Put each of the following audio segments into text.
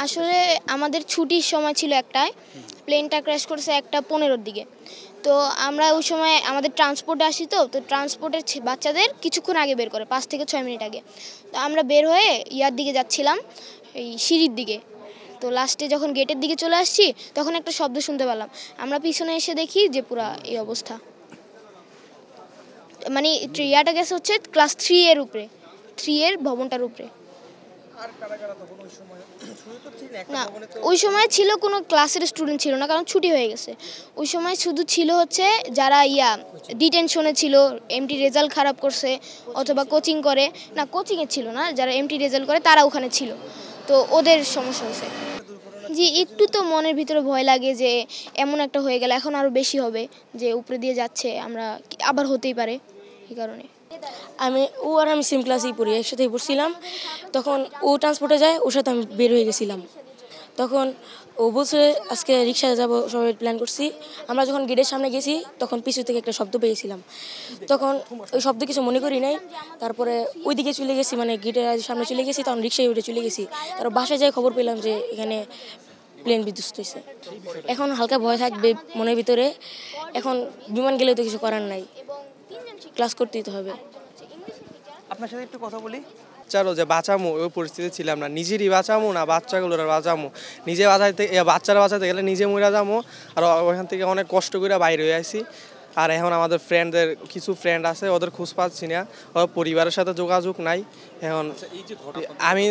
আসলে আমাদের ছুটির সময় ছিল একটায়, প্লেনটা ক্র্যাশ করছে 1:15-র দিকে। তো আমরা ওই সময় আমাদের ট্রান্সপোর্টে আসি, তো ট্রান্সপোর্টের বাচ্চাদের কিছুক্ষণ আগে বের করে, 5 থেকে 6 মিনিট আগে। তো আমরা বের হয়ে ইয়ার দিকে যাচ্ছিলাম, এই সিঁড়ির দিকে। তো লাস্টে যখন গেটের দিকে চলে আসছি তখন একটা শব্দ শুনতে পেলাম। আমরা পিছনে এসে দেখি যে পুরা এই অবস্থা। মানে ইয়াটা গেছে হচ্ছে ক্লাস 3 এর উপরে, 3 এর ভবনটার উপরে। না, ওই সময় ছিল কোনো ক্লাসের স্টুডেন্ট ছিল না, কারণ ছুটি হয়ে গেছে। ওই সময় শুধু ছিল হচ্ছে যারা ডিটেনশনে ছিল, এমটি রেজাল্ট খারাপ করছে অথবা কোচিং করে, না কোচিংয়ে ছিল না, যারা এমটি রেজাল্ট করে তারা ওখানে ছিল, তো ওদের সমস্যা হয়েছে। জি, একটু তো মনের ভিতরে ভয় লাগে যে এমন একটা হয়ে গেলে এখন আরও বেশি হবে, যে উপরে দিয়ে যাচ্ছে, আমরা আবার হতেই পারে এই কারণে। ও আর আমি সেম ক্লাসেই পড়ি, একসাথেই পড়ছিলাম। তখন ও ট্রান্সপোর্টে যায়, ওর সাথে আমি বের হয়ে গেছিলাম। তখন ও বলছে আজকে রিক্সায় যাব, সবাই প্ল্যান করছি। আমরা যখন গেটের সামনে গেছি তখন পিছু থেকে একটা শব্দ পেয়েছিলাম। তখন ওই শব্দ কিছু মনে করি নাই। তারপরে ওইদিকে চলে গেছি, মানে গেটের সামনে চলে গেছি, তখন রিক্সায় উঠে চলে গেছি। তারপর বাসায় যাই খবর পেলাম যে এখানে প্লেন বিধ্বস্ত হয়েছে। এখন হালকা ভয় থাকবে মনের ভিতরে। এখন বিমান গেলেও তো কিছু করার নাই, ক্লাস করতেই তো হবে। আপনার সাথে একটু কথা বলি। চারো যে বাঁচামো, ওই পরিস্থিতি ছিলাম না। নিজেরই বাঁচামো না বাচ্চাগুলোর বাঁচামো, নিজে বাচ্চারা বাঁচাতে গেলে নিজে মরে যাবো। আর ওইখান থেকে অনেক কষ্ট করে বাইরে হয়ে আসি। আর এখন আমাদের কিছু ফ্রেন্ড আছে, ওদের খোঁজ পাচ্ছি না, ওর পরিবারের সাথে যোগাযোগ নাই। এখন আমি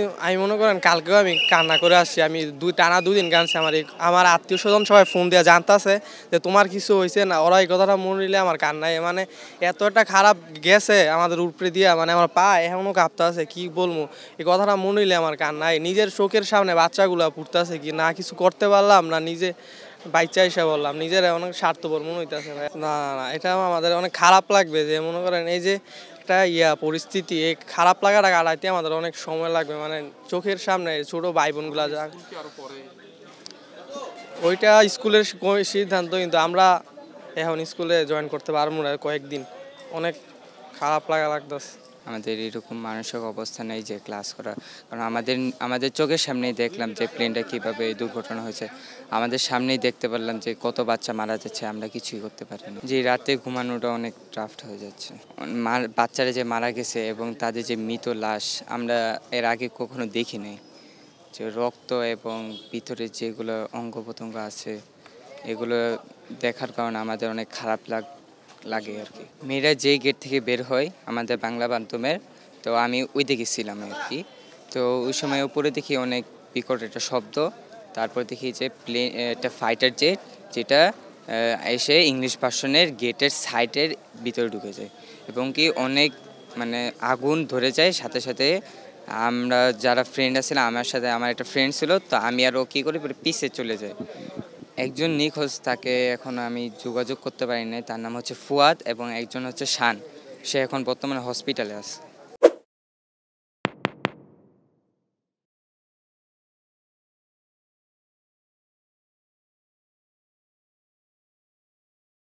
মনে করেন কালকেও আমি কান্না করে আসছি। আমি টানা 2 দিন কাঁদছি। আমার আত্মীয় স্বজন সবাই ফোন দিয়ে জানতেছে যে তোমার কিছু হয়েছে না। ওরা এই কথাটা মনে নিলে আমার কান্নায় মানে এতটা খারাপ গেছে আমাদের উপরে দিয়া, মানে আমার পা এখনও কাঁপতে আছে। কি বলবো, এই কথাটা মনে নিলে আমার কান্নায়। নিজের চোখের সামনে বাচ্চাগুলা পড়তেছে, কি না কিছু করতে পারলাম না, নিজে বাচ্চা হিসাবে বললাম, নিজের অনেক স্বার্থপর মনে হইতেছে। না না, এটা আমাদের অনেক খারাপ লাগবে যে মনে করেন এই যে একটা পরিস্থিতি, এই খারাপ লাগাটা কাটাইতে আমাদের অনেক সময় লাগবে। মানে চোখের সামনে ছোট ভাই বোনগুলা যা, ওইটা স্কুলের সিদ্ধান্ত, কিন্তু আমরা এখন স্কুলে জয়েন করতে পারবো না কয়েকদিন। অনেক খারাপ লাগতেছে। আমাদের এরকম মানসিক অবস্থা নেই যে ক্লাস করা, কারণ আমাদের চোখের সামনেই দেখলাম যে প্লেনটা কীভাবে দুর্ঘটনা হয়েছে। আমাদের সামনেই দেখতে পারলাম যে কত বাচ্চা মারা যাচ্ছে, আমরা কিছুই করতে পারিনি। যে রাতে ঘুমানোটা অনেক টাফ হয়ে যাচ্ছে। বাচ্চারা যে মারা গেছে এবং তাদের যে মৃত লাশ আমরা এর আগে কখনো দেখিনি। যে রক্ত এবং ভিতরে যেগুলো অঙ্গ প্রত্যঙ্গ আছে এগুলো দেখার কারণে আমাদের অনেক খারাপ লাগে আর কি। মেয়েরা যে গেট থেকে বের হয় আমাদের বাংলা মাধ্যমের, তো আমি ওই দিকে ছিলাম আর কি। তো ওই সময় উপরে দেখি অনেক বিকট একটা শব্দ। তারপর দেখি যে একটা ফাইটার জেট, যেটা এসে ইংলিশ ভার্সনের গেটের সাইডের ভিতরে ঢুকে যায় এবং কি অনেক মানে আগুন ধরে যায়। সাথে সাথে আমরা যারা ফ্রেন্ড আছিলাম, আমার একটা ফ্রেন্ড ছিল, তো আমি আর ও কী করি পিছে চলে যাই। একজন নিখোঁজ, তাকে এখন আমি যোগাযোগ করতে পারি নাই। তার নাম হচ্ছে ফুয়াদ এবং একজন হচ্ছে শান। সে এখন বর্তমানে হসপিটালে আছে।